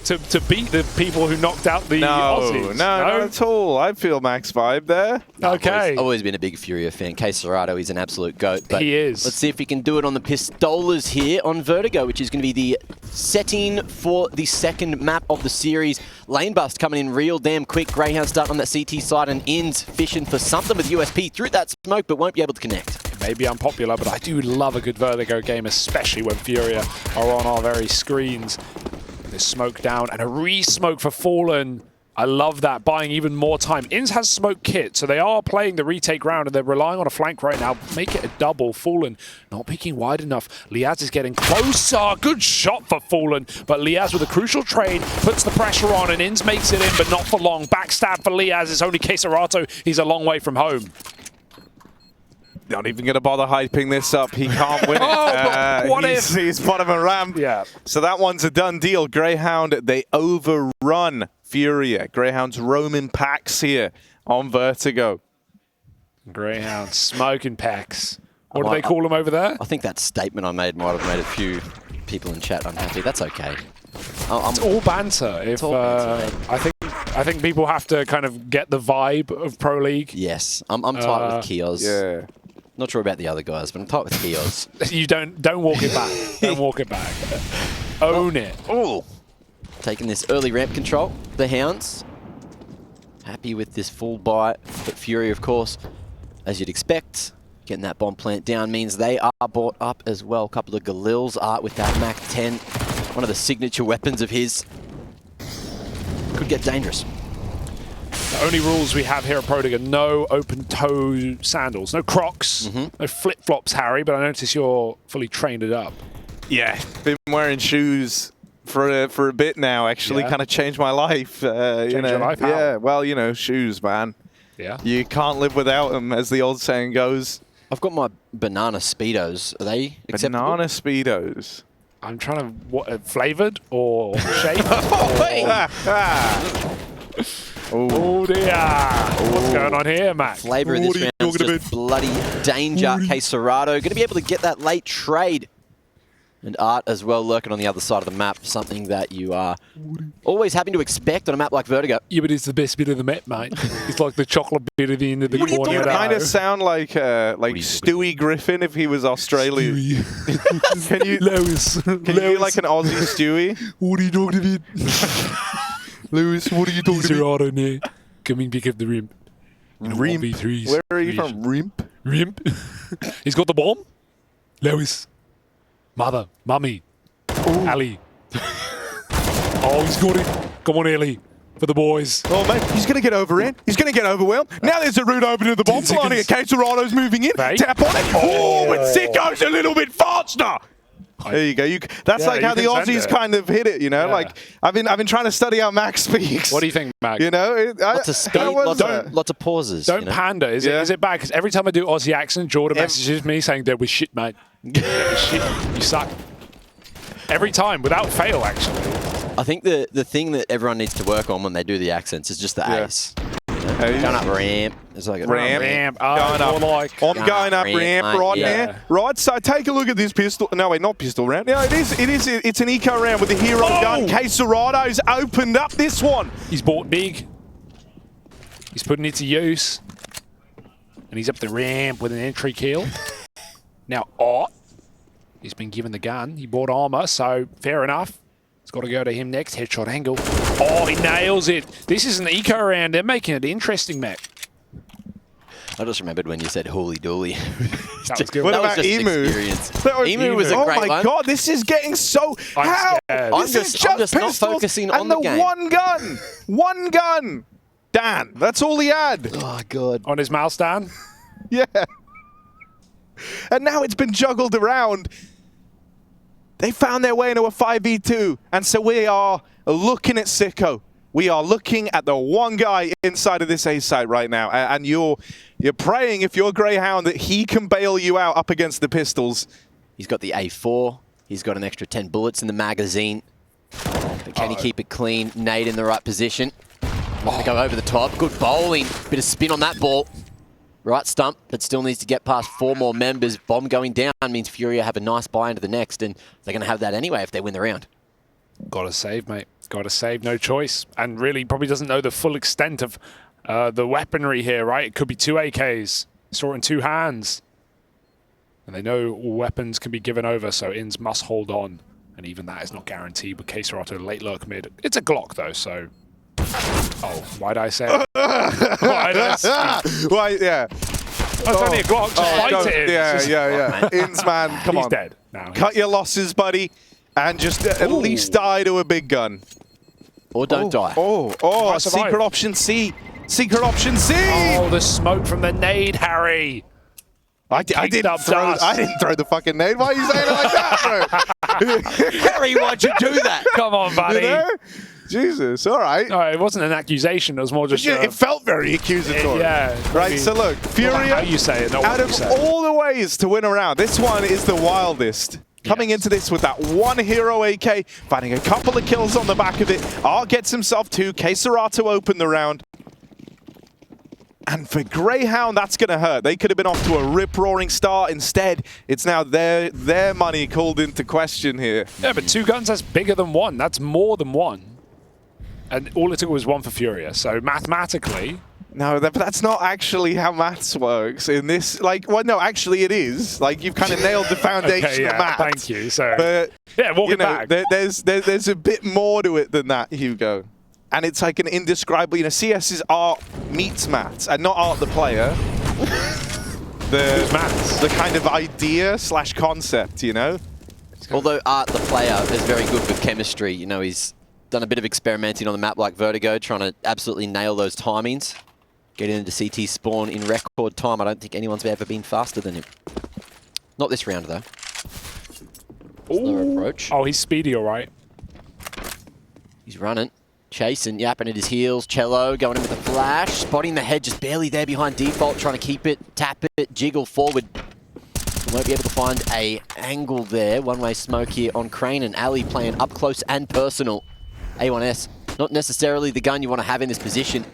to beat the people who knocked out the Aussies. No, not at all. I feel Max vibe there. Okay. Always been a big FURIA fan. Cesarado, he's an absolute goat. But he is. Let's see if he can do it on the Pistolas here on Vertigo, which is going to be the setting for the second map of the series. Lane bust coming in real damn quick. Grayhound starting on that CT side and ends fishing for something with USP through that smoke, but won't be able to connect. It may be unpopular, but I do love a good Vertigo game, especially when FURIA are on our very screens. There's smoke down and a re-smoke for Fallen. I love that, buying even more time. Inns has smoke kit, so they are playing the retake round and they're relying on a flank right now. Make it a double. Fallen not peeking wide enough. Liaz is getting closer. Good shot for Fallen, but Liaz with a crucial trade puts the pressure on and Inns makes it in, but not for long. Backstab for Liaz. It's only Cesarato. He's a long way from home. Not even going to bother hyping this up. He can't win it. But what if? He's bottom of ramp. Yeah. So that one's a done deal. Grayhound, they overrun FURIA. Greyhound's roaming packs here on Vertigo. Grayhound smoking packs. What do they call them over there? I think that statement I made might have made a few people in chat unhappy. That's okay. It's all banter. It's all banter, I think people have to kind of get the vibe of Pro League. Yes, I'm tight with Kios. Yeah. Not sure about the other guys, but I'm tight with Kios. You don't walk it back. Don't walk it back. Own it. Oh, taking this early ramp control. The Hounds happy with this full bite, but FURIA, of course, as you'd expect, getting that bomb plant down means they are bought up as well. A couple of Galils Art with that Mac 10, one of the signature weapons of his. Could get dangerous. The only rules we have here at Pro League are no open-toe sandals, no Crocs, no flip-flops, Harry, but I notice you're fully trained it up. Yeah, been wearing shoes for a bit now, actually. Yeah. Kind of changed my life. Changed your life? How? Yeah, well, you know, shoes, man. Yeah. You can't live without them, as the old saying goes. I've got my banana Speedos. Are they acceptable? Banana Speedos. I'm trying to, what, flavored or shaped? Oh dear. What's going on here, Mac? Flavor in this round is just bloody danger. Cesarado going to be able to get that late trade. And Art as well lurking on the other side of the map, something that you are always having to expect on a map like Vertigo. Yeah, but it's the best bit of the map, mate. It's like the chocolate bit at the end of the corner. You kind of sound like Stewie Griffin if he was Australian. Can you do like an Aussie Stewie? What are you talking about? Lewis, what are you talking about? Right on there. Come and pick up the rimp. Rimp? Where are you from? Rimp? Rimp. He's got the bomb. Lewis. Mother. Mummy. Ali. Oh, he's got it. Come on, Ellie. For the boys. Oh, mate, he's going to get overran. He's going to get overwhelmed. Now there's a route open to the bomb line. Cesarado's moving in. Fake. Tap on it. Oh, but Sicko's a little bit faster. There you go. That's like how the Aussies kind of hit it, you know. Yeah. Like I've been trying to study how Mac speaks. What do you think, Mac? You know, lots of speed, lots of pauses. Don't pander. Is it bad? Because every time I do Aussie accent, Jordan messages me saying that was shit, mate. That was shit. You suck. Every time, without fail, actually. I think the thing that everyone needs to work on when they do the accents is just the ace. Going up ramp. It's like a ramp. Going up. I'm going up ramp right now. Right, so take a look at this pistol. No, wait, not pistol round. No, it is. It's an eco round with a hero gun. Cesarado's opened up this one. He's bought big. He's putting it to use. And he's up the ramp with an entry kill. Now, he's been given the gun. He bought armor, so fair enough. It's got to go to him next. Headshot angle. Oh, he nails it. This is an eco round. They're making it interesting, Mac. I just remembered when you said holy dooly. That was good. What about Emu? Emu was a great one. Oh my god, this is getting so... How? I'm just not focusing on the game. And the one gun. One gun. Dan, that's all he had. Oh, God. On his mouse, Dan? Yeah. And now it's been juggled around. They found their way into a 5v2, and so we are looking at Sicko. We are looking at the one guy inside of this A site right now, and you're praying, if you're Grayhound, that he can bail you out up against the pistols. He's got the A4. He's got an extra 10 bullets in the magazine. But can he keep it clean? Nade in the right position. Not to go over the top. Good bowling. Bit of spin on that ball. Right stump, but still needs to get past 4 more members. Bomb going down means FURIA have a nice buy into the next, and they're going to have that anyway if they win the round. Gotta save, mate. Gotta save, no choice. And really probably doesn't know the full extent of the weaponry here, right? It could be 2 AKs. Saw it in 2 hands. And they know all weapons can be given over, so Inns must hold on. And even that is not guaranteed with K-Serato late lurk mid. It's a Glock, though, so... Oh, why'd I say it? Why'd I say Why, yeah. That's only a Glock, just fight it, Inns. Yeah. Inns, man, come on. He's dead now. Cut your losses, buddy, and just at least die to a big gun. Or don't die. Oh, secret option C. Secret option C! Oh, the smoke from the nade, Harry. I didn't throw the fucking nade. Why are you saying it like that, bro? Harry, why'd you do that? Come on, buddy. You know? Jesus, all right. No, it wasn't an accusation. It was more just... it felt very accusatory. Yeah. Right, so look, FURIA, how you say it, not out what of you say. all the ways to win a round, this one is the wildest. Coming into this with that 1 hero AK, finding a couple of kills on the back of it. Art gets himself 2. K-Serato opened the round. And for Grayhound, that's going to hurt. They could have been off to a rip-roaring start. Instead, it's now their money called into question here. Yeah, but 2 guns, that's bigger than 1. That's more than 1. And all it took was 1 for FURIA. So mathematically... No, that's not actually how maths works in this. Like, well, no, actually it is. Like, you've kind of nailed the foundation okay, yeah, of maths. Thank you. So, but, yeah, walk it back. There's a bit more to it than that, Hugo. And it's like an indescribable, CS is art meets maths, and not art the player. the kind of idea / concept, you know? Although Art, the player, is very good with chemistry. You know, he's done a bit of experimenting on the map like Vertigo, trying to absolutely nail those timings. Getting into CT spawn in record time. I don't think anyone's ever been faster than him. Not this round, though. Slower approach. Oh, he's speedy, all right. He's running. Chasing, yapping at his heels. Chelo going in with a flash. Spotting the head just barely there behind default. Trying to keep it, tap it, jiggle forward. Won't be able to find a angle there. One-way smoke here on Crane and Ali playing up close and personal. A1S, not necessarily the gun you want to have in this position.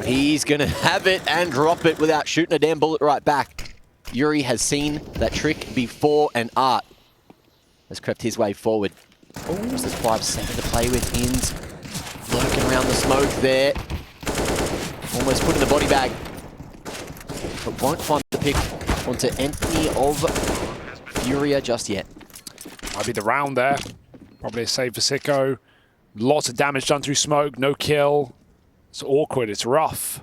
He's going to have it and drop it without shooting a damn bullet right back. Yuri has seen that trick before, and Art has crept his way forward. Just this 5-7 to play with. Inns lurking around the smoke there. Almost put in the body bag. But won't find the pick onto Anthony of FURIA just yet. Might be the round there. Probably a save for Sicko. Lots of damage done through smoke. No kill. It's awkward. It's rough.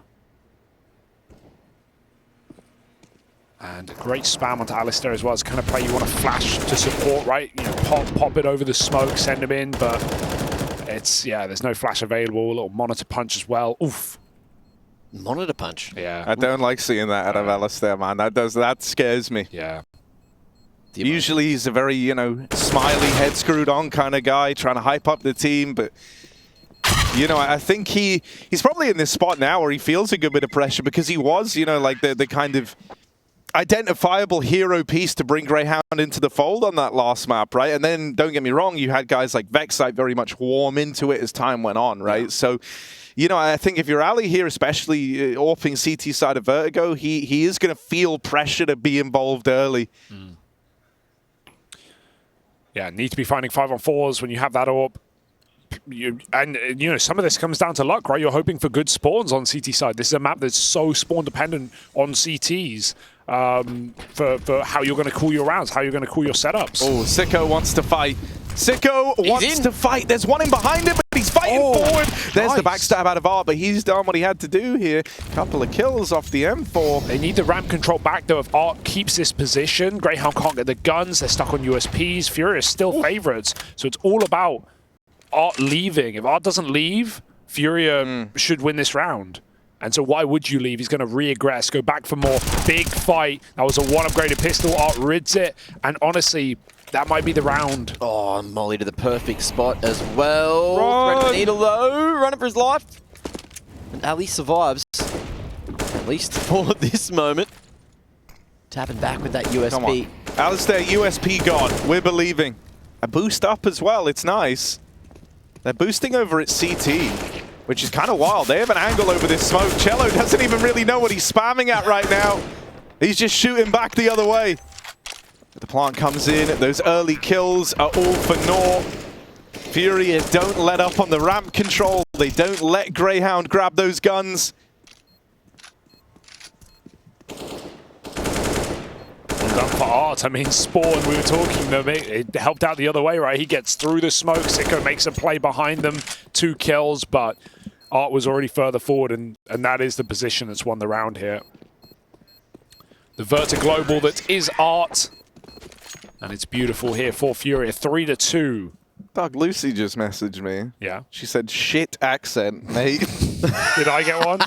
And great spam onto Alistair as well. It's the kind of play you want to flash to support, right? You know, pop it over the smoke, send him in, but it's, yeah, there's no flash available. A little monitor punch as well. Oof. Monitor punch? Yeah. I don't like seeing that out of Alistair, man. That scares me. Yeah. Usually he's a very, smiley, head screwed on kind of guy, trying to hype up the team, but I think he's probably in this spot now where he feels a good bit of pressure because he was, like the kind of identifiable hero piece to bring Grayhound into the fold on that last map, right? And then, don't get me wrong, you had guys like Vexite very much warm into it as time went on, right? Yeah. So, I think if you're Ali here, especially AWPing CT side of Vertigo, he is going to feel pressure to be involved early. Mm. Yeah, need to be finding 5-on-4s when you have that AWP. Some of this comes down to luck, right? You're hoping for good spawns on CT side. This is a map that's so spawn dependent on CTs for how you're going to call your rounds, how you're going to call your setups. Oh, Sicko wants to fight. Sicko wants to fight. There's one in behind him, but he's fighting forward. There's the backstab out of Art, but he's done what he had to do here. Couple of kills off the M4. They need the ramp control back, though. If Art keeps this position, Grayhound can't get the guns. They're stuck on USPs. FURIA is still favorites, so it's all about Art leaving. If Art doesn't leave, FURIA should win this round. And so why would you leave? He's going to re-aggress, go back for more. Big fight. That was a 1 upgraded pistol. Art rids it. And honestly, that might be the round. Oh, Molly to the perfect spot as well. Run. Thread needle low, running for his life. And Ali survives, at least for this moment. Tapping back with that USP. Come on. Alistair, USP gone. We're believing. A boost up as well. It's nice. They're boosting over at CT, which is kind of wild. They have an angle over this smoke. Chelo doesn't even really know what he's spamming at right now. He's just shooting back the other way. The plant comes in. Those early kills are all for naught. FURIA don't let up on the ramp control. They don't let Grayhound grab those guns. Done for Art. I mean, Spawn, we were talking, it helped out the other way, right? He gets through the smoke. Sicko makes a play behind them. 2 kills, but Art was already further forward, and that is the position that's won the round here. The Vertigo global that is Art. And it's beautiful here for FURIA. 3-2. Doug, Lucy just messaged me. Yeah. She said, shit accent, mate. Did I get one?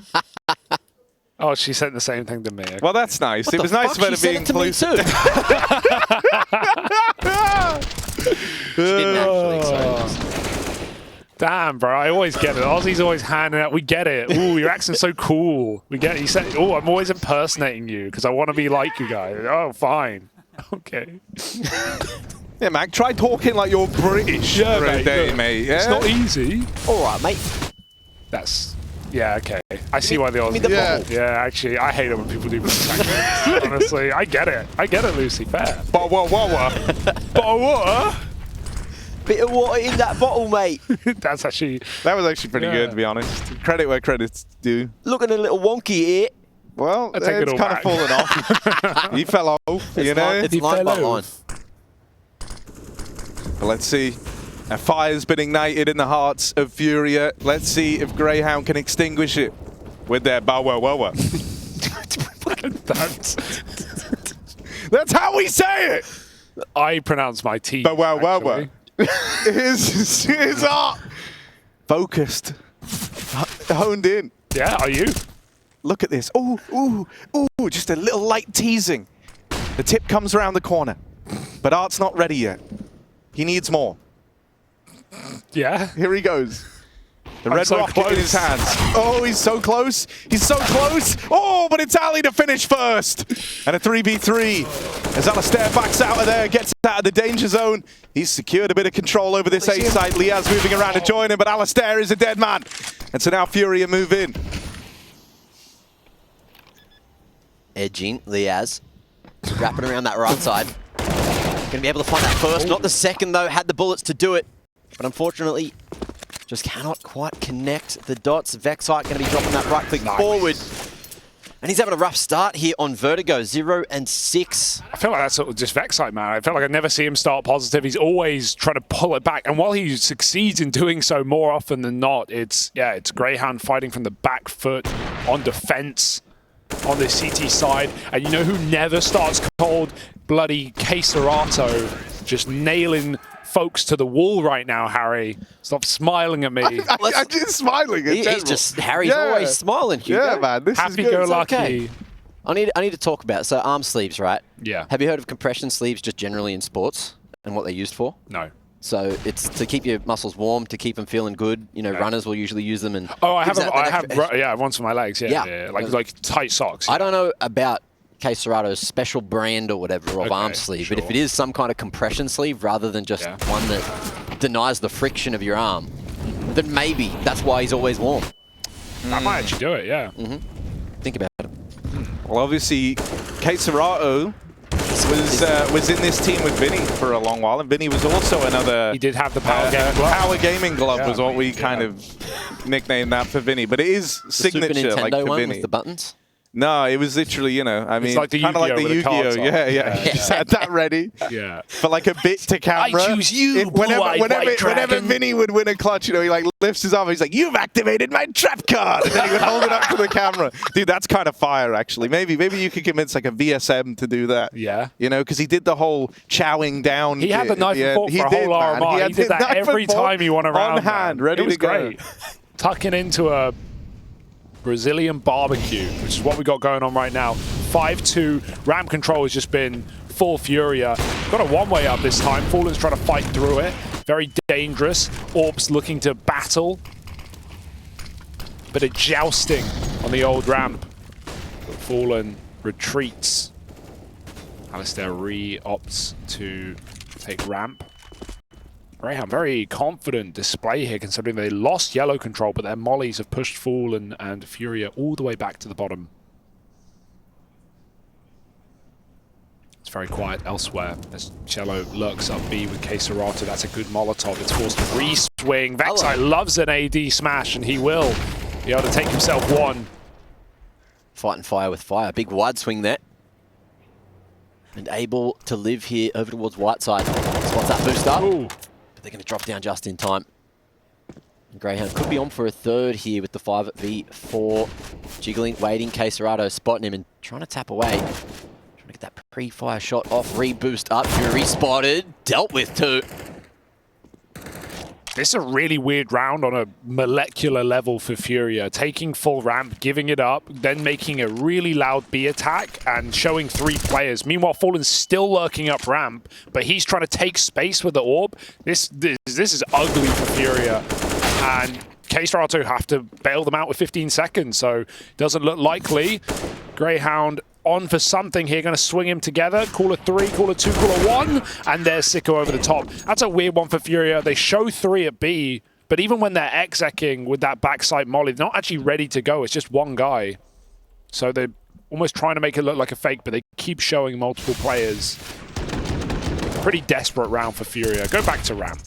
Oh, she sent the same thing to me. Okay. Well, that's nice. It was nice of her to be inclusive. She didn't actually, so Damn, bro. I always get it. Aussie's always handing out. We get it. Ooh, your accent's so cool. We get it. You said, oh, I'm always impersonating you because I want to be like you guys. Oh, fine. Okay. Yeah, Mac, try talking like you're British for a day, mate. Yeah? It's not easy. all right, mate. That's... Yeah, okay. I see why the Aussies... Yeah, actually, I hate it when people do British accents. Honestly, I get it. I get it, Lucy. Fair. But what? But what? Bit of water in that bottle, mate. That's actually... That was actually pretty good, to be honest. Credit where credit's due. Looking a little wonky here. Well, I take it's it all kind of fallen off. He fell off, you know? It's line by line. But let's see. A fire's been ignited in the hearts of FURIA. Let's see if Grayhound can extinguish it with their bow. That's how we say it! I pronounce my T. Bow. His art. Focused. Honed in. Yeah, are you? Look at this. Ooh, just a little light teasing. The tip comes around the corner. But Art's not ready yet. He needs more. Yeah. Here he goes. The red rocket in his hands. Oh, he's so close. He's so close. Oh, but it's Ali to finish first. And a 3v3. As Alistair backs out of there, gets out of the danger zone. He's secured a bit of control over this A side. Liaz moving around to join him, but Alistair is a dead man. And so now FURIA move in. Edging, Liaz. Wrapping around that right side. Going to be able to find that first, not the second though. Had the bullets to do it. But unfortunately, just cannot quite connect the dots. Vexite going to be dropping that right click forward. And he's having a rough start here on Vertigo, 0-6. I feel like that's sort of just Vexite, man. I feel like I never see him start positive. He's always trying to pull it back. And while he succeeds in doing so more often than not, it's Grayhound fighting from the back foot on defense on the CT side. And you know who never starts cold? Bloody Queserato, just nailing folks to the wall right now, Harry. Stop smiling at me. I'm just smiling. He's just, Harry's always smiling, Hugo. Yeah, man, this is good. Happy-go-lucky. Okay. I need to talk about, so arm sleeves, right? Yeah. Have you heard of compression sleeves just generally in sports and what they're used for? No. So it's to keep your muscles warm, to keep them feeling good. You know, runners will usually use them. And I have ones for my legs. Yeah. Like tight socks. I don't know about Queserato's special brand or whatever of arm sleeve, but if it is some kind of compression sleeve rather than just one that denies the friction of your arm, then maybe that's why he's always warm. I might actually do it, yeah. Think about it. Well, obviously, Queserato was in this team with Vinny for a long while, and Vinny was also another... He did have the Power Gaming Glove. Power Gaming Glove was what we kind of nicknamed that for Vinny, but it is signature, Super Nintendo like for one Vinny. with the buttons? No, it was literally, you know, I mean, like the kind of like the Yu-Gi-Oh! Yeah. He just had that ready. Yeah. For like a bit to camera. I choose you, whenever Vinny would win a clutch, you know, he like lifts his arm, he's like, you've activated my trap card! And then he would hold it up to the camera. Dude, that's kind of fire, actually. Maybe you could convince like a VSM to do that. Yeah. You know, because he did the whole chowing down. He had the knife and fork for a whole RMR. He did that every time he won a round. On hand, ready to go. Great. Tucking into a Brazilian barbecue, which is what we got going on right now. 5-2. Ramp control has just been full FURIA. Got a one-way up this time. Fallen's trying to fight through it. Very dangerous. Orps looking to battle. Bit of jousting on the old ramp. Fallen retreats. Alistair re-opts to take ramp. Grayhound, very confident display here, considering they lost yellow control, but their mollies have pushed Fallen and FURIA all the way back to the bottom. It's very quiet elsewhere as chelo lurks up B with K-Serato. That's a good Molotov. It's forced to re-swing. Vexite loves an AD smash, and he will be able to take himself one. Fighting fire with fire. Big wide swing there. And able to live here over towards Whiteside. Spots that boost up. Ooh. But they're going to drop down just in time. And Grayhound could be on for a third here with the 5v4. Jiggling, waiting. K-Serato spotting him and trying to tap away. Trying to get that pre-fire shot off. Reboost up. Fury spotted. Dealt with too. This is a really weird round on a molecular level for FURIA. Taking full ramp, giving it up, then making a really loud B attack and showing 3 players. Meanwhile, Fallen's still lurking up ramp, but he's trying to take space with the orb. This is ugly for FURIA. And K-Serato have to bail them out with 15 seconds, so doesn't look likely. Grayhound on for something here, going to swing him together. Call a 3, call a 2, call a 1, and there's Sicko over the top. That's a weird one for FURIA. They show 3 at B, but even when they're execing with that backside molly, they're not actually ready to go. It's just one guy. So they're almost trying to make it look like a fake, but they keep showing multiple players. Pretty desperate round for FURIA. Go back to ramp.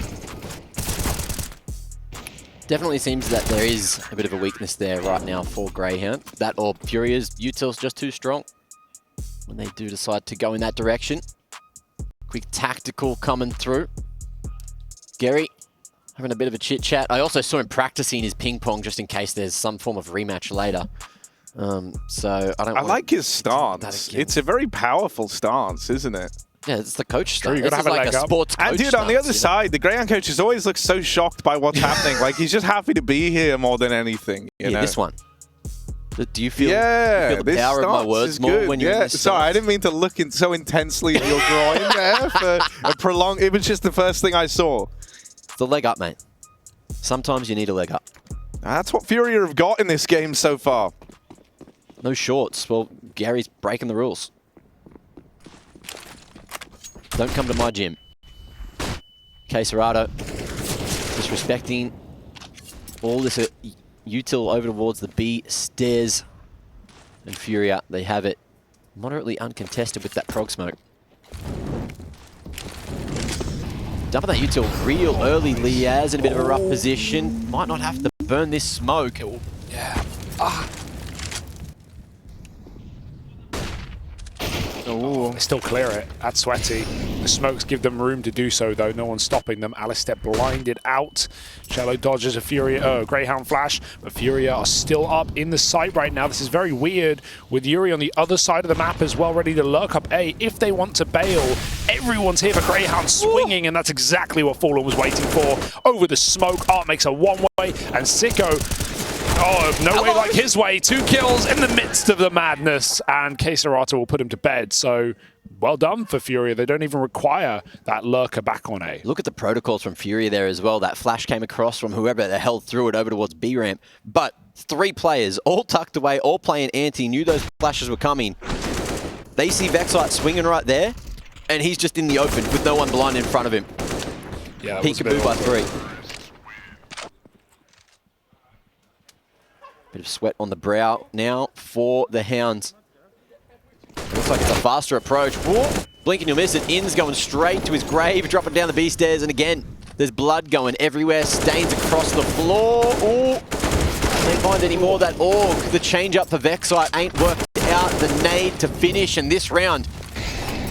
Definitely seems that there is a bit of a weakness there right now for Grayhound. That or FURIA's util's just too strong when they do decide to go in that direction. Quick tactical coming through. Gary having a bit of a chit chat. I also saw him practicing his ping pong just in case there's some form of rematch later. So I like his stance. It's a very powerful stance, isn't it? Yeah, it's the coach stance. You're gonna This is have like a a leg sports coach And dude, on the other stance, side, the Grayhound coaches always look so shocked by what's happening. Like, he's just happy to be here more than anything. You know? This one. Do you feel, yeah, you feel the power of my words more when you're in this Sorry, stance? I didn't mean to look in so intensely at your groin there for a prolonged... It was just the first thing I saw. It's the leg up, mate. Sometimes you need a leg up. That's what FURIA have got in this game so far. No shorts. Well, Gary's breaking the rules. Don't come to my gym. K-Serato disrespecting all this util over towards the B stairs. And FURIA, they have it moderately uncontested with that prog smoke. Dumping that util real early. Liaz in a bit of a rough position. Might not have to burn this smoke. Yeah. Oh, They still clear it. That's sweaty. The smokes give them room to do so, though. No one's stopping them. Alistair blinded out. chelo dodges a FURIA, Grayhound flash, but FURIA are still up in the site right now. This is very weird with Yuri on the other side of the map as well, ready to lurk up A. If they want to bail, everyone's here for Grayhound swinging, and that's exactly what Fallen was waiting for. Over the smoke, Art makes a one-way, and Sicko, oh, no way like his way. 2 kills in the midst of the madness, and K-Serato will put him to bed. So, well done for FURIA. They don't even require that lurker back on A. look at the protocols from FURIA there as well. That flash came across from whoever they held through it over towards B ramp. But 3 players, all tucked away, all playing anti, knew those flashes were coming. They see Vexite swinging right there, and he's just in the open with no one blind in front of him. Yeah, Peekaboo by 3. Bit of sweat on the brow now for the Hounds. Looks like it's a faster approach. Whoa. Blink and you'll miss it. In's going straight to his grave, dropping down the B stairs, and again, there's blood going everywhere. Stains across the floor. Oh, can't find any more of that org. The change up for Vexite ain't worked out. The nade to finish, and this round,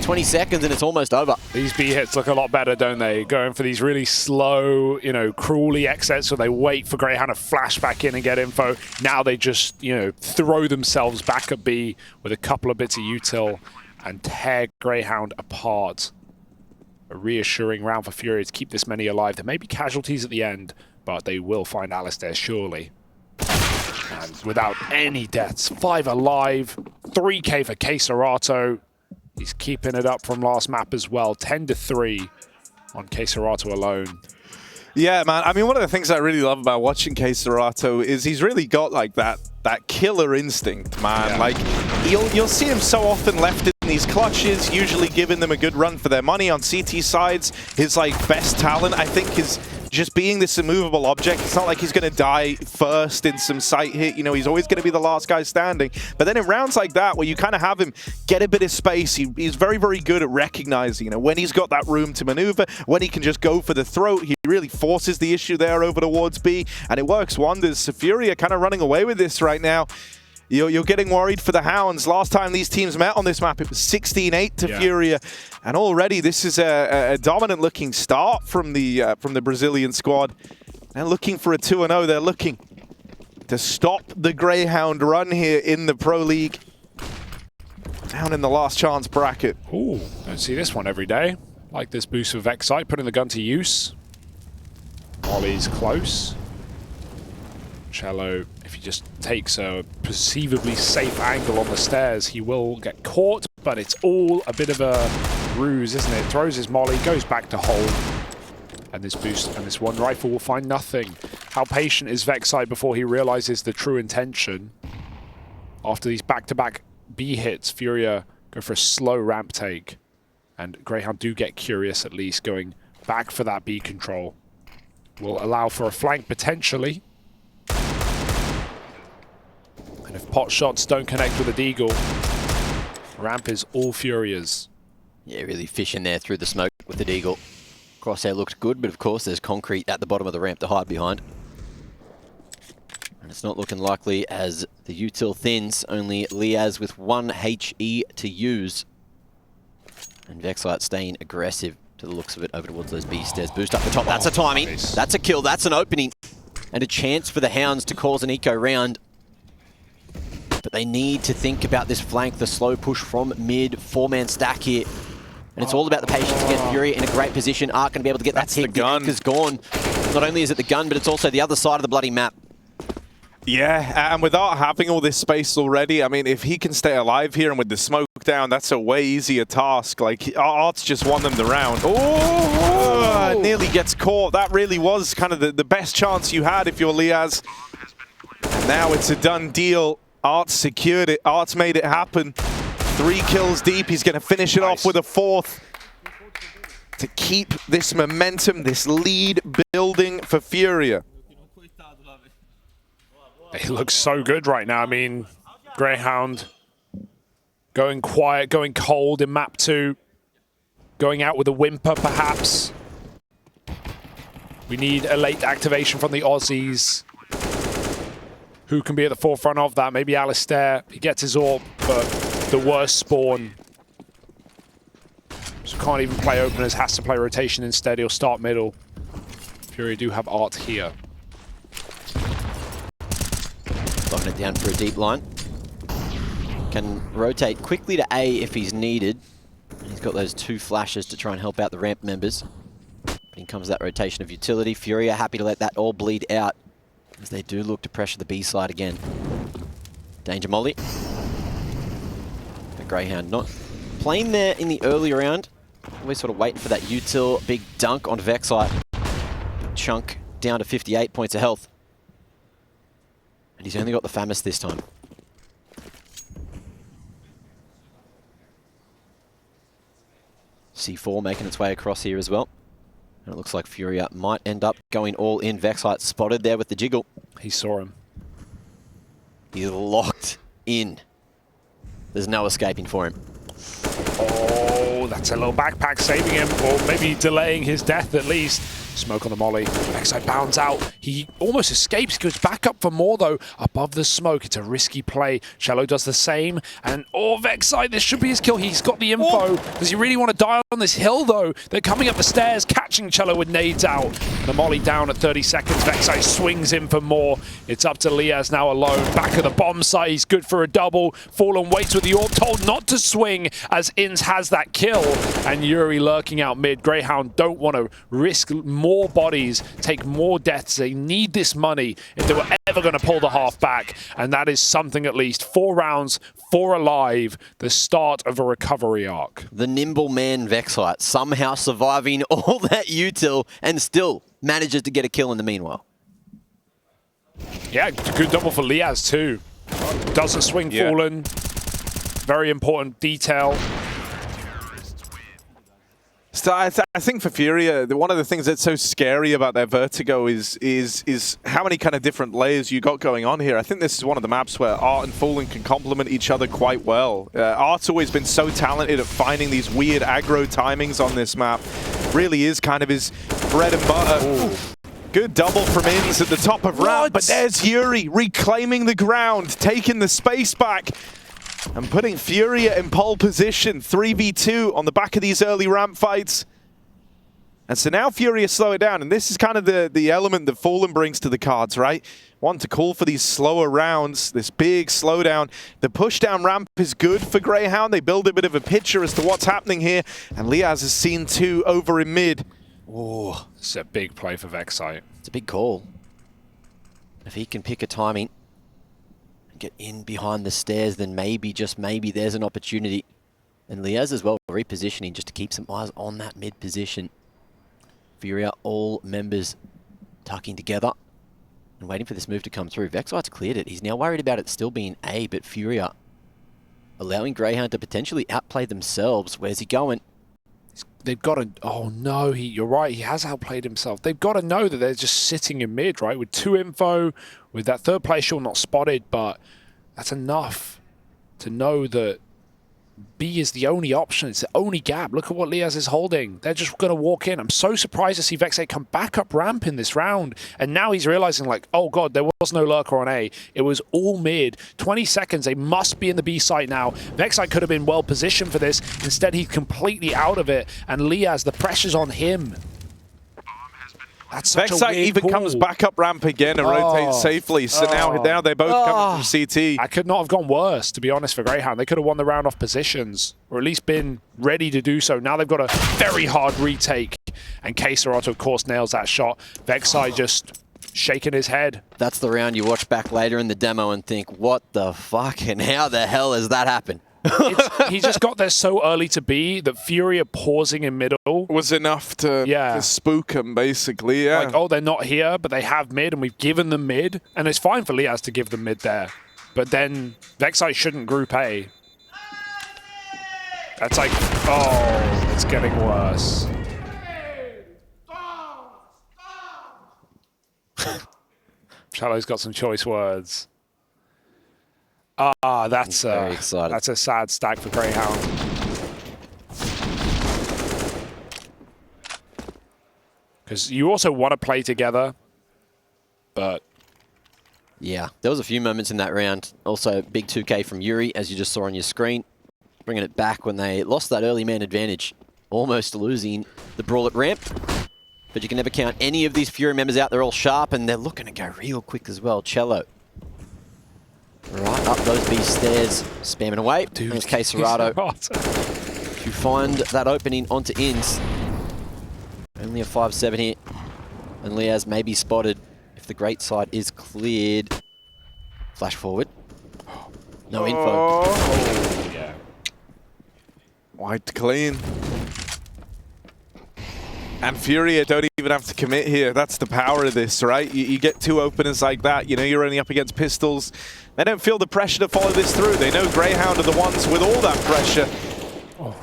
20 seconds and it's almost over. These B hits look a lot better, don't they? Going for these really slow, you know, cruelly exits, so they wait for Grayhound to flash back in and get info. Now they just, you know, throw themselves back at B with a couple of bits of util and tear Grayhound apart. A reassuring round for FURIA to keep this many alive. There may be casualties at the end, but they will find Alistair surely. And without any deaths, 5 alive, 3K for K-Serato. He's keeping it up from last map as well. 10-3 on K-Serato alone. Yeah, man. I mean, one of the things I really love about watching K-Serato is he's really got like that killer instinct, man. Yeah. Like you'll see him so often left in these clutches, usually giving them a good run for their money on CT sides. His like best talent, I think, is just being this immovable object. It's not like he's going to die first in some sight hit. You know, he's always going to be the last guy standing. But then in rounds like that, where you kind of have him get a bit of space, he's very, very good at recognizing, you know, when he's got that room to maneuver, when he can just go for the throat. He really forces the issue there over towards B, and it works wonders. So FURIA kind of running away with this right now. You're getting worried for the Hounds. Last time these teams met on this map, it was 16-8 to FURIA. And already this is a dominant-looking start from the Brazilian squad. And looking for a 2-0. They're looking to stop the Grayhound run here in the Pro League. Down in the last chance bracket. Ooh, don't see this one every day. Like this boost of Vexite, putting the gun to use. Molly's close. Chelo, if he just takes a perceivably safe angle on the stairs, he will get caught, but it's all a bit of a ruse, isn't it? Throws his molly, goes back to hold, and this boost and this one rifle will find nothing. How patient is Vexite before he realizes the true intention? After these back-to-back B hits, FURIA go for a slow ramp take, and Grayhound do get curious at least, going back for that B control. Will allow for a flank potentially. And if pot shots don't connect with the Deagle, ramp is all FURIA's. Yeah, really fishing there through the smoke with the Deagle. Crosshair looked good, but of course there's concrete at the bottom of the ramp to hide behind. And it's not looking likely as the util thins, only Liaz with 1 HE to use. And Vexite staying aggressive to the looks of it over towards those B stairs. Boost up the top, that's a timing, nice. That's a kill, that's an opening. And a chance for the Hounds to cause an eco round. But they need to think about this flank, the slow push from mid, 4-man stack here. And it's all about the patience to get FURIA in a great position. Aren't going to be able to get that hit. The gun. The anchor's gone. Not only is it the gun, but it's also the other side of the bloody map. Yeah, and without having all this space already, I mean, if he can stay alive here and with the smoke down, that's a way easier task. Like, Arts just won them the round. Oh, nearly gets caught. That really was kind of the best chance you had if you're Liaz. And now it's a done deal. Arts secured it. Arts made it happen. 3 kills deep. He's going to finish it off with a 4th to keep this momentum, this lead building for FURIA. It looks so good right now. I mean, Grayhound going quiet, going cold in map 2, going out with a whimper perhaps. We need a late activation from the Aussies. Who can be at the forefront of that? Maybe Alistair. He gets his orb, but the worst spawn. So can't even play openers, has to play rotation instead. He'll start middle. FURIA do have Art here. Locking it down for a deep line. Can rotate quickly to A if he's needed. He's got those 2 flashes to try and help out the ramp members. In comes that rotation of utility. FURIA happy to let that all bleed out, as they do look to pressure the B side again. Danger molly. The Grayhound not playing there in the early round. Always sort of waiting for that util. Big dunk on Vexite. Chunk down to 58 points of health. And he's only got the FAMAS this time. C4 making its way across here as well. And it looks like FURIA might end up going all in. Vexite spotted there with the jiggle. He saw him. He's locked in. There's no escaping for him. Oh, that's a little backpack saving him, or maybe delaying his death at least. Smoke on the molly. Vexite bounds out. He almost escapes. Goes back up for more, though. Above the smoke. It's a risky play. Chelo does the same. And, oh, Vexite, this should be his kill. He's got the info. Does he really want to die on this hill, though? They're coming up the stairs, catching Chelo with nades out. The molly down at 30 seconds. Vexite swings in for more. It's up to Liaz now alone. Back at the bomb site. He's good for a double. Fallen waits with the orb. Told not to swing as Inns has that kill. And Yuri lurking out mid. Grayhound don't want to risk more bodies, take more deaths. They need this money if they were ever going to pull the half back, and that is something at least. 4 rounds, 4 alive, the start of a recovery arc. The nimble man Vexite somehow surviving all that util and still manages to get a kill in the meanwhile. Yeah, good double for Liaz too. Doesn't swing Fallen. Very important detail. So I think for FURIA, one of the things that's so scary about their Vertigo is how many kind of different layers you got going on here. I think this is one of the maps where Art and Fallen can complement each other quite well. Art's always been so talented at finding these weird aggro timings on this map. Really is kind of his bread and butter. Ooh. Good double from Inns at the top of ramp, but there's Yuri reclaiming the ground, taking the space back, and putting FURIA in pole position. 3v2 on the back of these early ramp fights. And so now FURIA slow it down, and this is kind of the element that Fallen brings to the cards, right? Want to call for these slower rounds, this big slowdown. The push down ramp is good for Grayhound. They build a bit of a picture as to what's happening here, and Liaz has seen 2 over in mid. Oh, it's a big play for Vexite. It's a big call. If he can pick a timing and get in behind the stairs, then maybe, just maybe, there's an opportunity. And Liaz as well, repositioning just to keep some eyes on that mid position. FURIA, all members tucking together and waiting for this move to come through. Vexite's cleared it. He's now worried about it still being A, but FURIA allowing Grayhound to potentially outplay themselves. Where's he going? They've got to... Oh, no, you're right. He has outplayed himself. They've got to know that they're just sitting in mid, right? With 2 info, with that third play shot not spotted, but that's enough to know that B is the only option. It's the only gap. Look at what Liaz is holding. They're just going to walk in. I'm so surprised to see Vexite come back up ramp in this round. And now he's realizing, like, oh, God, there was no lurker on A. It was all mid. 20 seconds. They must be in the B site now. Vexite could have been well positioned for this. Instead, he's completely out of it. And Liaz, the pressure's on him. That's such Vexite a weird even call. comes back up ramp again and rotates safely. So now they're both coming from CT. I could not have gone worse, to be honest, for Grayhound. They could have won the round off positions, or at least been ready to do so. Now they've got a very hard retake, and K-Serato, of course, nails that shot. Vexite just shaking his head. That's the round you watch back later in the demo and think, what the fuck, and how the hell has that happened? He just got there so early to B that FURIA pausing in middle was enough to spook him, basically, yeah. Like, oh, they're not here, but they have mid, and we've given them mid. And it's fine for Liaz to give them mid there. But then Vexite shouldn't group A. That's like, oh, it's getting worse. Chelo's got some choice words. Ah, that's a sad stack for Grayhound. Because you also want to play together, but... Yeah, there was a few moments in that round. Also, big 2K from Yuri, as you just saw on your screen. Bringing it back when they lost that early man advantage. Almost losing the brawl at ramp. But you can never count any of these FURIA members out. They're all sharp, and they're looking to go real quick as well. Chelo. Right up those B stairs, spamming away. Dude, there's K-Serato to find that opening onto Inns. Only a 5-7 here. And Liaz may be spotted if the great side is cleared. Flash forward. No info. Oh, yeah. Wiped clean. And FURIA don't even have to commit here. That's the power of this, right? You get 2 openers like that. You know, you're only up against pistols. They don't feel the pressure to follow this through. They know Grayhound are the ones with all that pressure.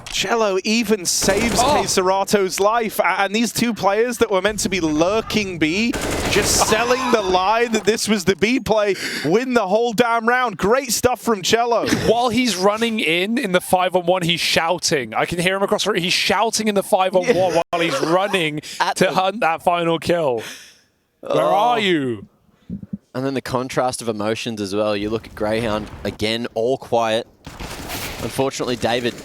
Chelo even saves K-Serato's life. And these 2 players that were meant to be lurking B, just selling the lie that this was the B play, win the whole damn round. Great stuff from Chelo. While he's running in the 5-on-1, he's shouting. I can hear him across the room. He's shouting in the 5-on-1 while he's running to hunt that final kill. Where are you? And then the contrast of emotions as well. You look at Grayhound, again, all quiet. Unfortunately, David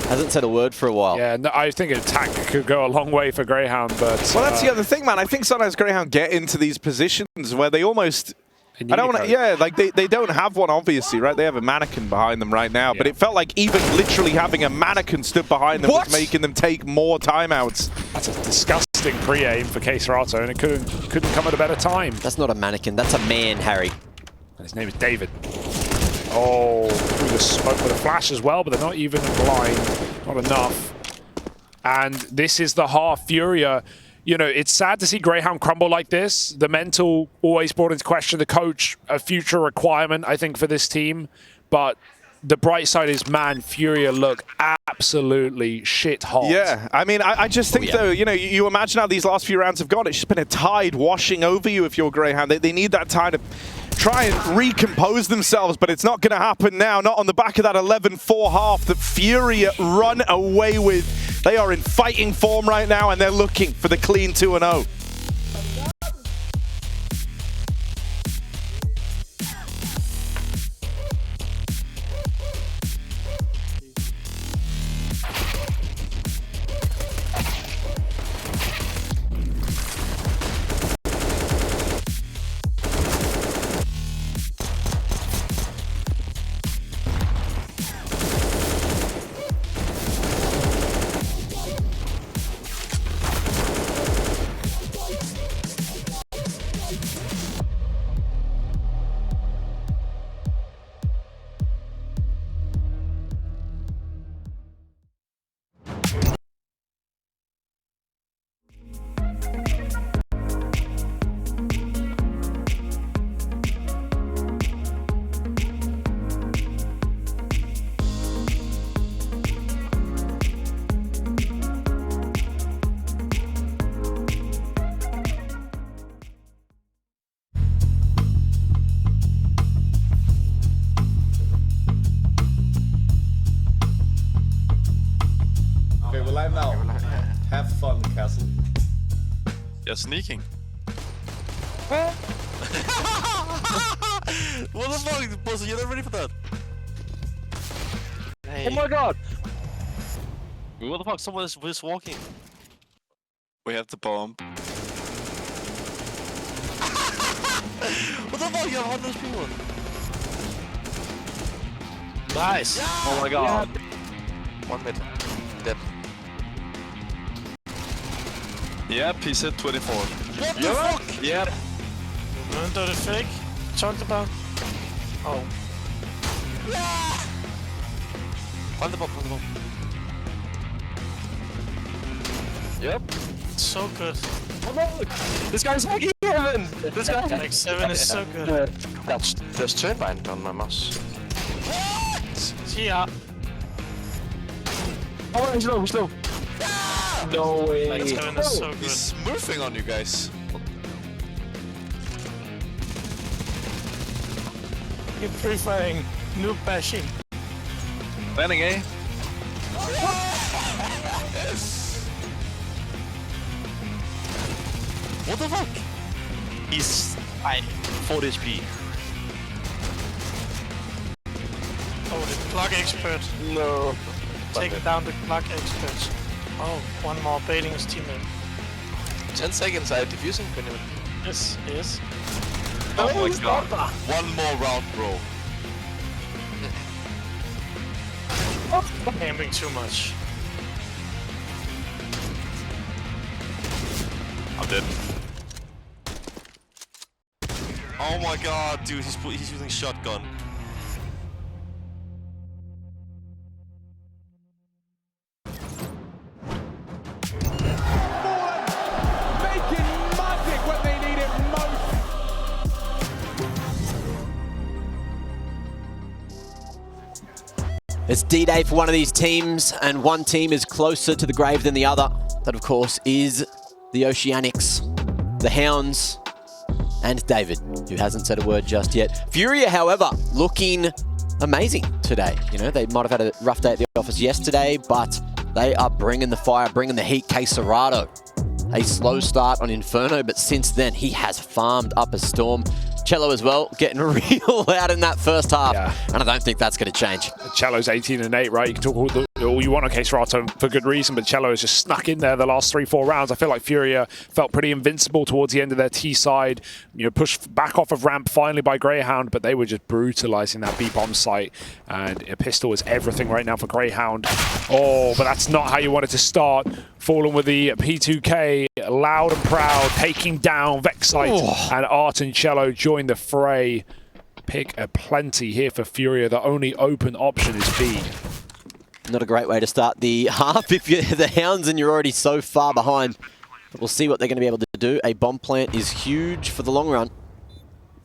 hasn't said a word for a while. Yeah, no, I think attack could go a long way for Grayhound, but... Well, that's the other thing, man. I think sometimes Grayhound get into these positions where they almost... I don't want to... Yeah, like they don't have one, obviously, right? They have a mannequin behind them right now, but it felt like even literally having a mannequin stood behind them was making them take more timeouts. That's a disgusting pre-aim for K-Serato, and it couldn't come at a better time. That's not a mannequin. That's a man, Harry. And his name is David. Oh, through the smoke with a flash as well, but they're not even blind. Not enough. And this is the half FURIA. You know, it's sad to see Grayhound crumble like this. The mental always brought into question. The coach, a future requirement, I think, for this team. But the bright side is, man, FURIA look absolutely shit hot. Yeah, I mean, I just think, though, you know, you imagine how these last few rounds have gone. It's just been a tide washing over you if you're Grayhound. They need that time to try and recompose themselves, but it's not going to happen now. Not on the back of that 11-4 half that FURIA run away with. They are in fighting form right now, and they're looking for the clean 2-0. Okay, we're live now. Have fun, Castle. You're sneaking. What the fuck? Boss, you're not ready for that. Hey. Oh my god! What the fuck? Someone is just walking. We have the bomb. What the fuck? You have 100 people. Nice! Yeah. Oh my god. Yeah. 1 minute. Dead. Yep, he said 24. What the fuck? Yep. Remember the fake? Talked about? Oh. Yeah. Find the bomb, find the bomb. Yep. It's so good. Oh no! This guy's hacking heaven! This guy. Like 7 is so good. There's turbine on my mouse. Yeah. Oh, he's low, he's low. No way. Like 7 is so good. He's smurfing on you guys. You're preferring noob bashing. Landing, eh? What the fuck? He's 40 HP. Oh, the plug expert. No. Taking down the plug expert. Oh, one more baiting his teammate. 10 seconds, I'm defusing. Yes, yes. Oh my god. One more round, bro. Camping too much. I'm dead. Oh my god, dude, he's using shotgun. It's D-Day for one of these teams, and one team is closer to the grave than the other. That, of course, is the Oceanics, the Hounds, and David, who hasn't said a word just yet. FURIA, however, looking amazing today. You know, they might have had a rough day at the office yesterday, but they are bringing the fire, bringing the heat. Quesarado, a slow start on Inferno, but since then, he has farmed up a storm. Chelo as well, getting real loud in that first half, and I don't think that's going to change. Chelo's 18-8, right? You can talk all you want on Quesarado for good reason, but Chelo has just snuck in there the last 3-4 rounds. I feel like FURIA felt pretty invincible towards the end of their T side. You know, pushed back off of ramp finally by Grayhound, but they were just brutalizing that B-bomb site. And a pistol is everything right now for Grayhound. Oh, but that's not how you wanted to start. Falling with the P2K, loud and proud, taking down Vexite, and Art and Chelo join the fray. Pick a plenty here for FURIA. The only open option is B. Not a great way to start the half if you're the Hounds and you're already so far behind. But we'll see what they're going to be able to do. A bomb plant is huge for the long run.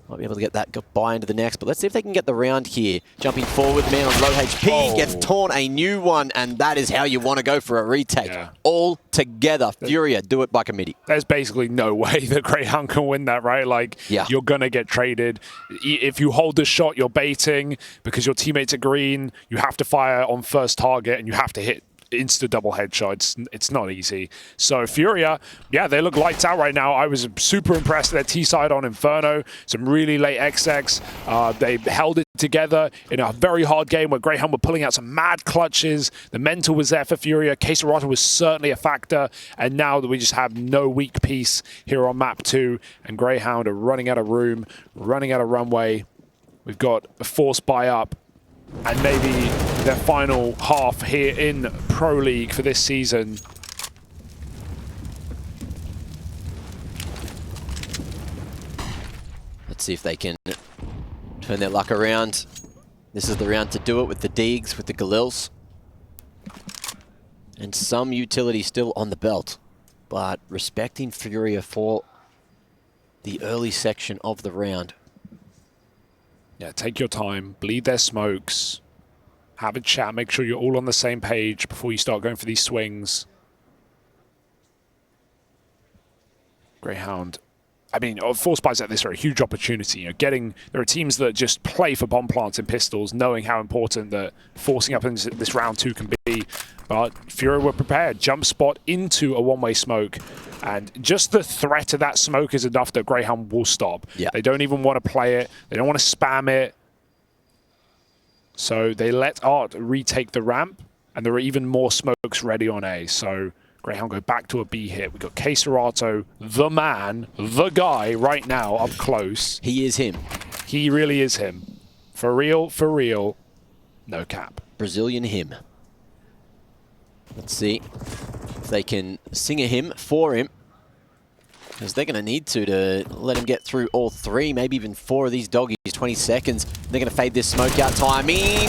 Might be able to get that buy into the next, but let's see if they can get the round here. Jumping forward, man on low HP, gets torn a new one, and that is how you want to go for a retake. Yeah. All together. FURIA, do it by committee. There's basically no way that Grayhound can win that, right? Like, you're going to get traded. If you hold the shot, you're baiting because your teammates are green. You have to fire on first target, and you have to hit insta double headshots. It's not easy. So FURIA, yeah, they look lights out right now. I was super impressed with their T side on Inferno. Some really late XX. They held it together in a very hard game where Grayhound were pulling out some mad clutches. The mental was there for FURIA. Quesarata was certainly a factor. And now that we just have no weak piece here on map 2, and Grayhound are running out of room, running out of runway. We've got a force buy up, and maybe their final half here in Pro League for this season. Let's see if they can turn their luck around. This is the round to do it with the Deegs, with the Galils. And some utility still on the belt. But respecting FURIA for the early section of the round. Yeah, take your time, bleed their smokes, have a chat, make sure you're all on the same page before you start going for these swings. Grayhound, I mean, force buys like this are a huge opportunity. You know, there are teams that just play for bomb plants and pistols, knowing how important that forcing up into this round 2 can be. But FURIA were prepared, jump spot into a one-way smoke. And just the threat of that smoke is enough that Grayhound will stop. Yeah. They don't even want to play it. They don't want to spam it. So they let Art retake the ramp, and there are even more smokes ready on A. So Grayhound go back to a B hit. We've got Quesarata, the man, the guy right now up close. He is him. He really is him. For real, no cap. Brazilian him. Let's see if they can sing a hymn for him, because they're going to need to let him get through all 3, maybe even 4 of these doggies. 20 seconds. They're going to fade this smoke out timing.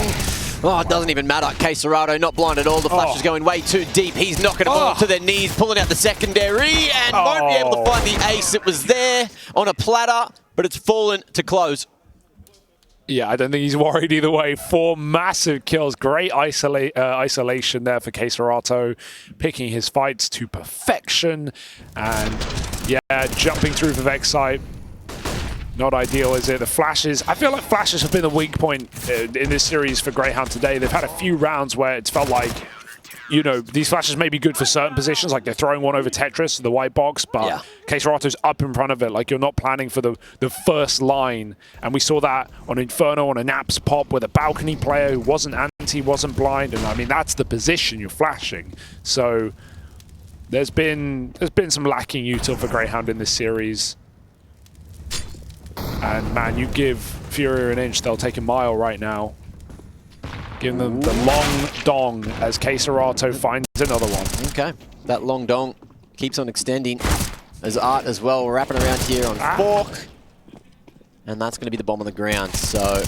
Oh, it doesn't even matter. Quesarata not blind at all. The flash is going way too deep. He's knocking them all to their knees, pulling out the secondary, and won't be able to find the ace. It was there on a platter, but it's fallen to close. Yeah, I don't think he's worried either way. 4 massive kills. Great isolation there for Quesarata, picking his fights to perfection. And yeah, jumping through for Vexite. Not ideal, is it? The flashes, I feel like flashes have been the weak point in this series for Grayhound today. They've had a few rounds where it's felt like, you know, these flashes may be good for certain positions, like they're throwing one over Tetris, the white box, but Quesarato's up in front of it, like you're not planning for the first line. And we saw that on Inferno, on a Naps pop with a balcony player who wasn't anti, wasn't blind, and I mean, that's the position you're flashing. So there's been some lacking util for Grayhound in this series. And man, you give FURIA an inch, they'll take a mile right now. Give them the long dong as Quesarata finds another one. Okay, that long dong keeps on extending. There's Art as well, wrapping around here on Fork. And that's going to be the bomb on the ground. So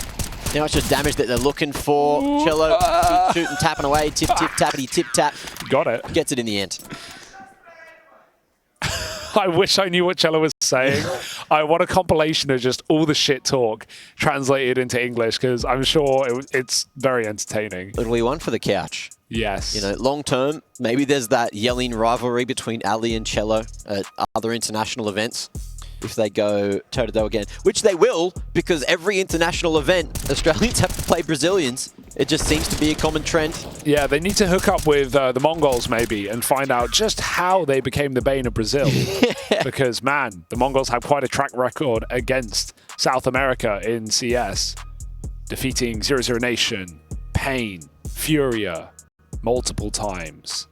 now it's just damage that they're looking for. Chelo shooting, tapping away, tip, tappity, tip, tap. Got it. Gets it in the end. I wish I knew what Chelo was saying. I want a compilation of just all the shit talk translated into English, because I'm sure it's very entertaining. It'll be one for the couch. Yes. You know, long term, maybe there's that yelling rivalry between Ali and Chelo at other international events. If they go toe-to-toe again, which they will, because every international event, Australians have to play Brazilians. It just seems to be a common trend. Yeah, they need to hook up with the Mongols maybe and find out just how they became the bane of Brazil. Because, man, the Mongols have quite a track record against South America in CS. Defeating 00 Nation, Pain, FURIA, multiple times.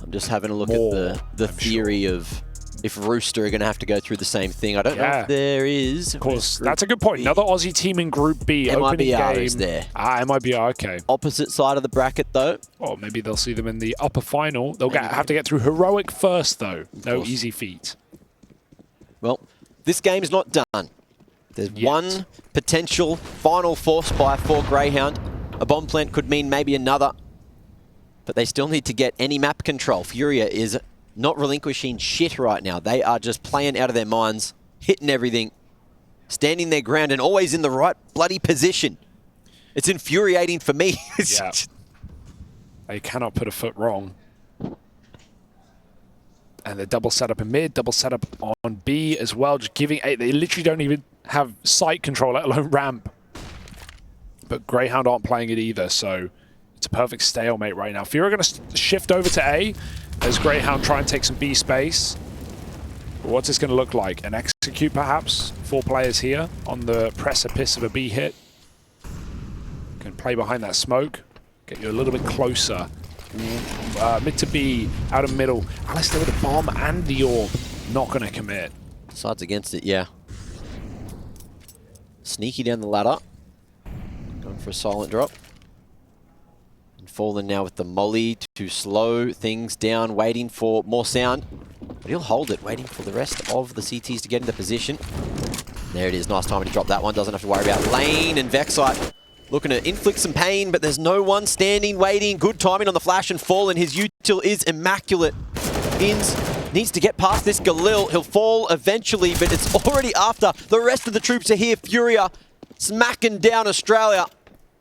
I'm just having a look at the theory of if Rooster are going to have to go through the same thing. I don't know if there is. Of course, that's a good point. Another Aussie team in Group B. MIBR is there. MIBR, okay. Opposite side of the bracket, though. Or maybe they'll see them in the upper final. They'll have to get through Heroic first, though. No easy feat. Well, this game's not done. There's one potential final force buy for Grayhound. A bomb plant could mean maybe another. But they still need to get any map control. FURIA is not relinquishing shit right now. They are just playing out of their minds, hitting everything. standing their ground and always in the right bloody position. It's infuriating for me. Yeah. They cannot put a foot wrong. And they're double setup in mid, double setup on B as well, just giving A. They literally don't even have site control, let alone ramp. But Grayhound aren't playing it either, so it's a perfect stalemate right now. FURIA are going to shift over to A as Grayhound try and take some B space. But what's this going to look like? An execute, perhaps? 4 players here on the precipice of a B hit. Can play behind that smoke, get you a little bit closer. Mid to B, out of middle. Alistair with the bomb and the orb. Not going to commit. Sides against it, yeah. Sneaky down the ladder. Going for a silent drop. And Fallen now with the molly to slow things down, waiting for more sound. But he'll hold it, waiting for the rest of the CTs to get into position. There it is, nice timing to drop that one. Doesn't have to worry about Lane and Vexite. Looking to inflict some pain, but there's no one standing, waiting. Good timing on the flash and Fallen. His util is immaculate. Ins needs to get past this Galil. He'll fall eventually, but it's already after. The rest of the troops are here. FURIA smacking down Australia.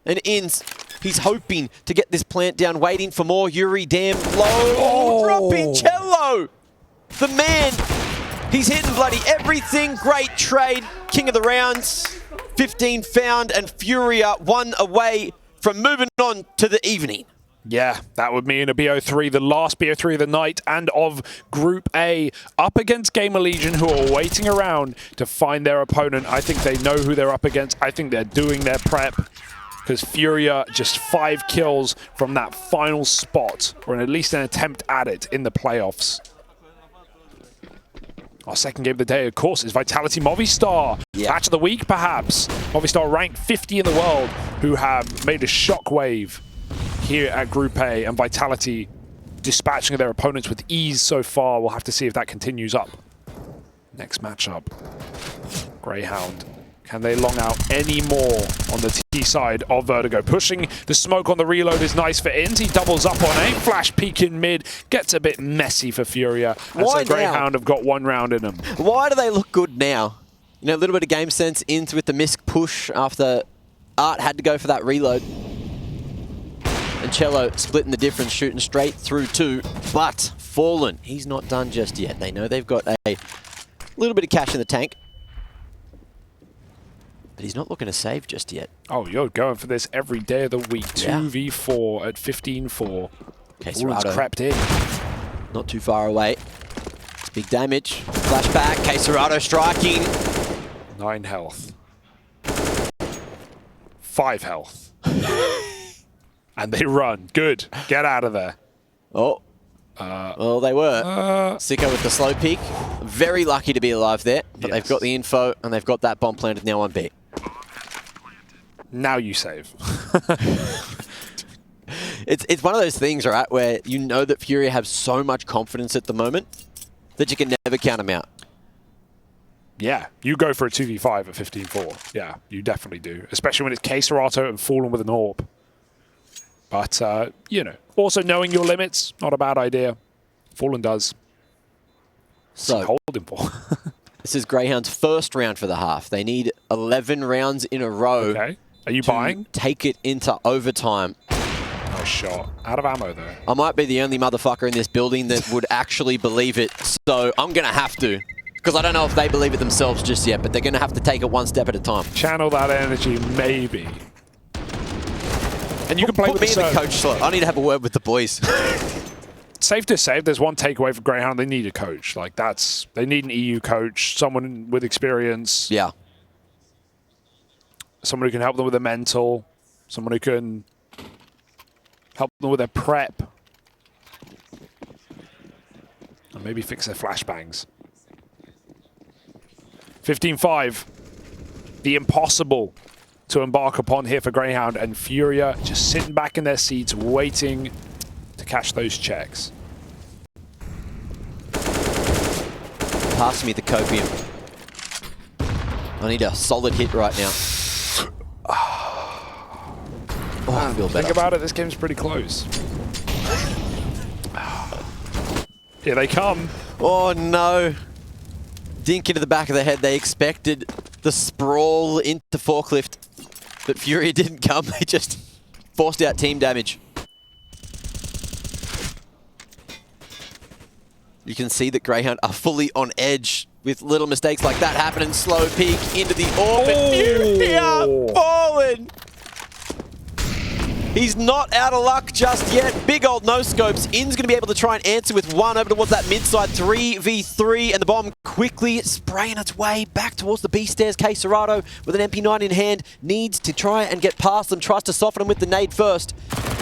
And Ins, he's hoping to get this plant down, waiting for more. Yuri damn low. Oh, dropping chelo. The man, he's hitting bloody everything. Great trade. King of the rounds. 15 found, and FURIA 1 away from moving on to the evening. Yeah, that would mean a BO3, the last BO3 of the night and of Group A, up against Gamer Legion, who are waiting around to find their opponent. I think they know who they're up against. I think they're doing their prep, because FURIA just 5 kills from that final spot, or at least an attempt at it in the playoffs. Our second game of the day, of course, is Vitality Movistar. Yeah. Match of the week, perhaps. Movistar ranked 50 in the world, who have made a shockwave here at Group A, and Vitality dispatching their opponents with ease so far. We'll have to see if that continues up. Next matchup, Grayhound. Can they long out any more on the T side of Vertigo? Pushing the smoke on the reload is nice for Ins. He doubles up on a flash peek in mid. Gets a bit messy for FURIA. And Why so Grayhound have got 1 round in them. Why do they look good now? You know, a little bit of game sense. Ins with the misc push after Art had to go for that reload. And chelo splitting the difference, shooting straight through 2. But Fallen, he's not done just yet. They know they've got a little bit of cash in the tank. But he's not looking to save just yet. Oh, you're going for this every day of the week. Yeah. 2v4 at 15-4. Okay, Fallen's crept in. Not too far away. It's big damage. Flashback. Caserado striking. 9 health. 5 health. And they run. Good. Get out of there. Oh. Well, they were. Sicko with the slow peek. Very lucky to be alive there. But they've got the info, and they've got that bomb planted now on B. Now you save. It's one of those things, right, where you know that FURIA have so much confidence at the moment that you can never count them out. Yeah, you go for a 2v5 at 15-4. Yeah, you definitely do. Especially when it's Caserado and Fallen with an orb. But, you know, also knowing your limits, not a bad idea. Fallen does. So, hold him for. This is Greyhound's first round for the half. They need 11 rounds in a row. Okay. Are you buying? Take it into overtime. Nice shot. Out of ammo, though. I might be the only motherfucker in this building that would actually believe it, so I'm going to have to. Because I don't know if they believe it themselves just yet, but they're going to have to take it one step at a time. Channel that energy, maybe. And you can play Put with me the in the coach slot. I need to have a word with the boys. Safe to say, if there's one takeaway for Grayhound, they need a coach. Like, they need an EU coach, someone with experience. Yeah. Someone who can help them with their mental. Someone who can help them with their prep. And maybe fix their flashbangs. 15-5. The impossible to embark upon here for Grayhound, and FURIA just sitting back in their seats waiting to cash those checks. Pass me the copium. I need a solid hit right now. Oh, I feel better. Think about it, this game's pretty close. Here they come. Oh no. Dink into the back of the head. They expected the the sprawl into forklift. But FURIA didn't come. They just forced out team damage. You can see that Grayhound are fully on edge with little mistakes like that happening. Slow peek into the orb. FURIA fallen. He's not out of luck just yet. Big old no-scopes. In's going to be able to try and answer with one over towards that mid-side 3v3, and the bomb quickly spraying its way back towards the B stairs. Serato with an MP9 in hand needs to try and get past them, tries to soften them with the nade first.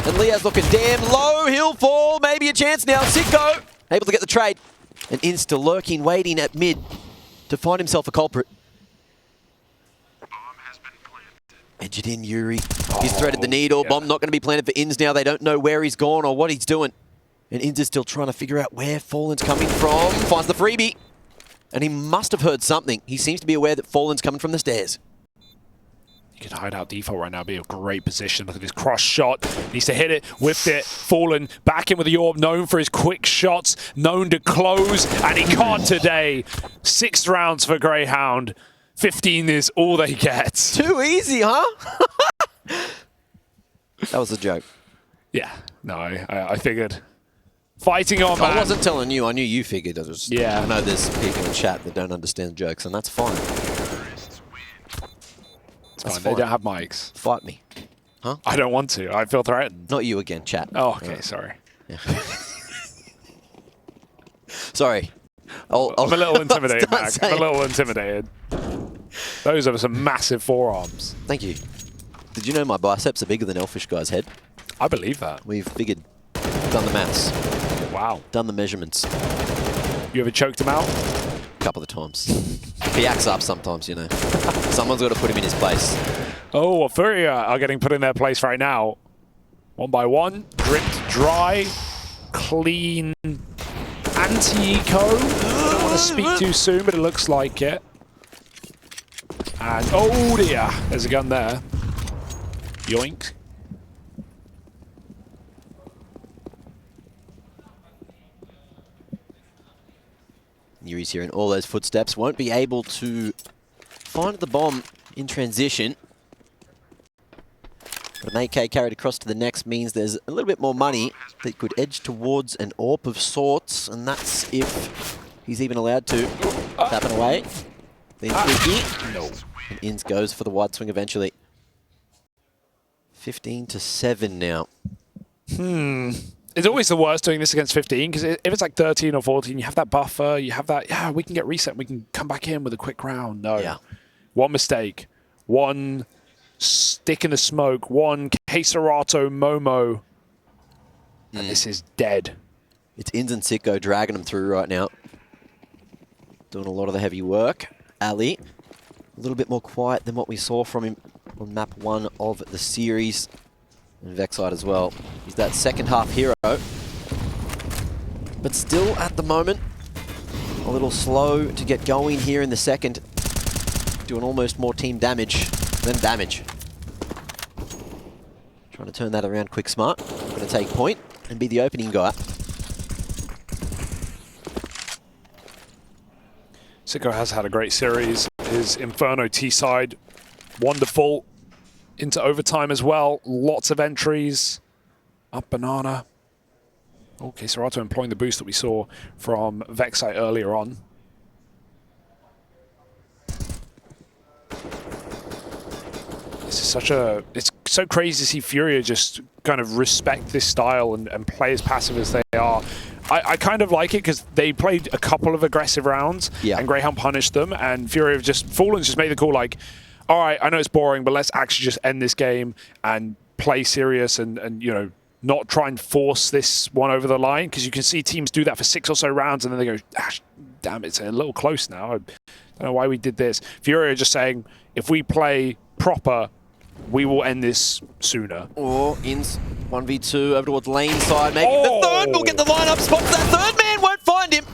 And Leah's looking damn low. He'll fall. Maybe a chance now. Sicko able to get the trade. And In's still lurking, waiting at mid to find himself a culprit. Edge it in, Yuri. He's threaded the needle. Yeah. Bomb not going to be planted for Inns now. They don't know where he's gone or what he's doing. And Inns is still trying to figure out where Fallen's coming from. Finds the freebie. And he must have heard something. He seems to be aware that Fallen's coming from the stairs. He could hide out default right now, be a great position. Look at his cross shot. Needs to hit it, whipped it. Fallen back in with the orb, known for his quick shots, known to close, and he can't today. 6 rounds for Grayhound. 15 is all they get. Too easy, huh? That was a joke. Yeah, no, I figured. Fighting on, man. I wasn't telling you. I knew you figured. Yeah. I know there's people in chat that don't understand jokes, and that's fine. It's fine. They don't have mics. Fight me. Huh? I don't want to. I feel threatened. Not you again, chat. Oh, okay, sorry. Yeah. Sorry. I'm a little intimidated, Mac. I'm a little intimidated. Those are some massive forearms. Thank you. Did you know my biceps are bigger than Elfish Guy's head? I believe that. We've figured, done the maths. Wow. Done the measurements. You ever choked him out? A couple of times. He acts up sometimes, you know. Someone's got to put him in his place. Oh, well, FURIA are getting put in their place right now. 1 by 1. Dripped dry. Clean. Anti-eco. I don't want to speak too soon, but it looks like it. And, oh dear, there's a gun there. Yoink. Yuri's hearing all those footsteps. Won't be able to find the bomb in transition. But an AK carried across to the next means there's a little bit more money that could edge towards an AWP of sorts, and that's if he's even allowed to. Tapping away. Then Quickie. No. And Inns goes for the wide swing eventually. 15-7 now. It's always the worst doing this against 15, because if it's like 13 or 14, you have that buffer, you have that, yeah, we can get reset, we can come back in with a quick round. No. Yeah. One mistake. One stick in the smoke. One Serato Momo. And this is dead. It's Inns and Sicko dragging him through right now. Doing a lot of the heavy work. Ali, a little bit more quiet than what we saw from him on map 1 of the series. And Vexite as well. He's that second half hero. But still, at the moment, a little slow to get going here in the second. Doing almost more team damage than damage. Trying to turn that around quick smart. Going to take point and be the opening guy. Sicko has had a great series. His Inferno T-side, wonderful. Into overtime as well. Lots of entries. Up banana. Okay, Serato employing the boost that we saw from Vexite earlier on. This is such a... It's so crazy to see FURIA just kind of respect this style and play as passive as they are. I kind of like it because they played a couple of aggressive rounds and Grayhound punished them, and FURIA have just... Fallen's just made the call like, all right, I know it's boring, but let's actually just end this game and play serious and you know, not try and force this one over the line, because you can see teams do that for 6 or so rounds and then they go, ah, damn, it's a little close now. I don't know why we did this. FURIA are just saying, if we play proper, we will end this sooner. Or Inns 1v2 over towards lane side. Maybe the third will get the lineup. Spots that third man, won't find him.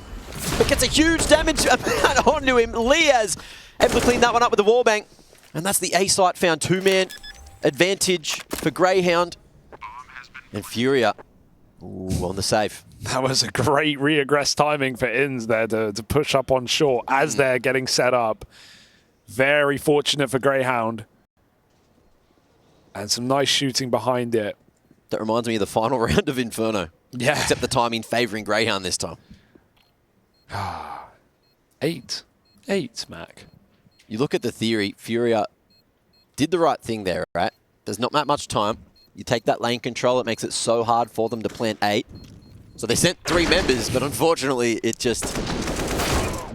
But gets a huge damage amount onto him. Liaz able to clean that one up with the wallbang. And that's the A site found. 2-man advantage for Grayhound. And FURIA on the save. That was a great re-aggress timing for Inns there to push up on short as they're getting set up. Very fortunate for Grayhound. And some nice shooting behind it. That reminds me of the final round of Inferno. Yeah. Except the timing favouring Grayhound this time. 8, Mac. You look at the theory, FURIA did the right thing there, right? There's not that much time. You take that lane control, it makes it so hard for them to plant 8. So they sent 3 members, but unfortunately it just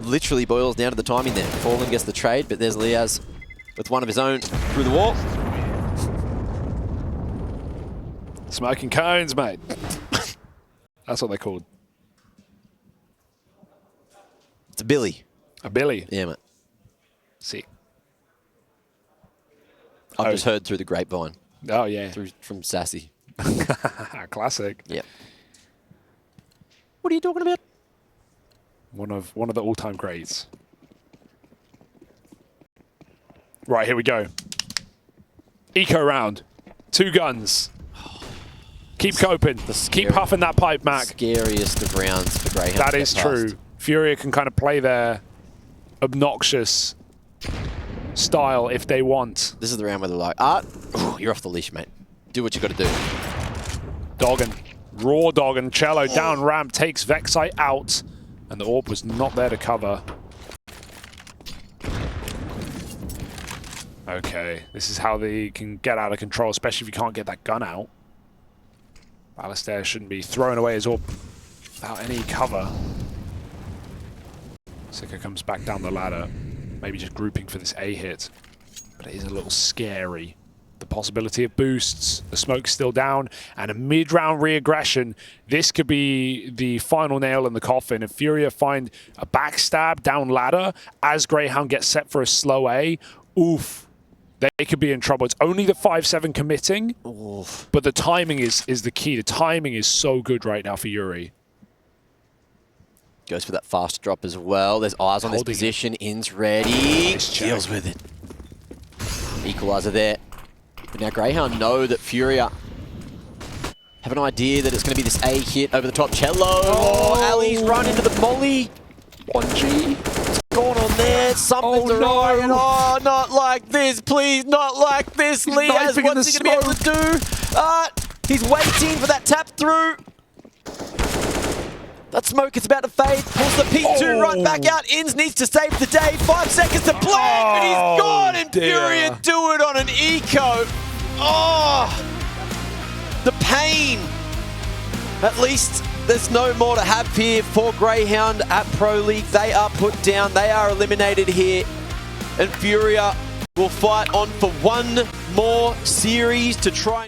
literally boils down to the timing there. Fallen gets the trade, but there's Liaz with one of his own through the wall. Smoking cones, mate. That's what they're called. It's a Billy. A Billy. Yeah, mate. See. I've just heard through the grapevine. Oh, yeah. From Sassy. Classic. Yep. What are you talking about? One of the all-time greats. Right, here we go. Eco round. 2 guns. Keep coping. Keep huffing that pipe, Mac. Scariest of rounds for Grayhound. That is true. FURIA can kind of play their obnoxious style if they want. This is the round where they're like, Art, you're off the leash, mate. Do what you got to do. Doggin. Raw Doggin. Chelo down ramp takes Vexite out. And the AWP was not there to cover. Okay. This is how they can get out of control, especially if you can't get that gun out. Alistair shouldn't be throwing away his AWP without any cover. Sika comes back down the ladder. Maybe just grouping for this A hit. But it is a little scary. The possibility of boosts, the smoke's still down, and a mid-round re-aggression. This could be the final nail in the coffin. If FURIA find a backstab down ladder as Grayhound gets set for a slow A, oof. They could be in trouble. It's only the 5-7 committing, but the timing is the key. The timing is so good right now for Yuri. Goes for that fast drop as well. There's eyes on this position. In's ready. Deals with it. Equalizer there. But now Grayhound know that FURIA have an idea that it's going to be this A hit over the top. Chelo. Oh, Ali's run into the molly. 1G. What's going on there? Something's awry. Oh, not like this. Please, not like this. Liaz, what's he going to be able to do? He's waiting for that tap through. That smoke is about to fade. Pulls the P2 right back out. Inns needs to save the day. 5 seconds to play, but he's gone. And FURIA do it on an eco. Oh, the pain. At least there's no more to have here for Grayhound at Pro League. They are put down. They are eliminated here. And FURIA will fight on for one more series to try.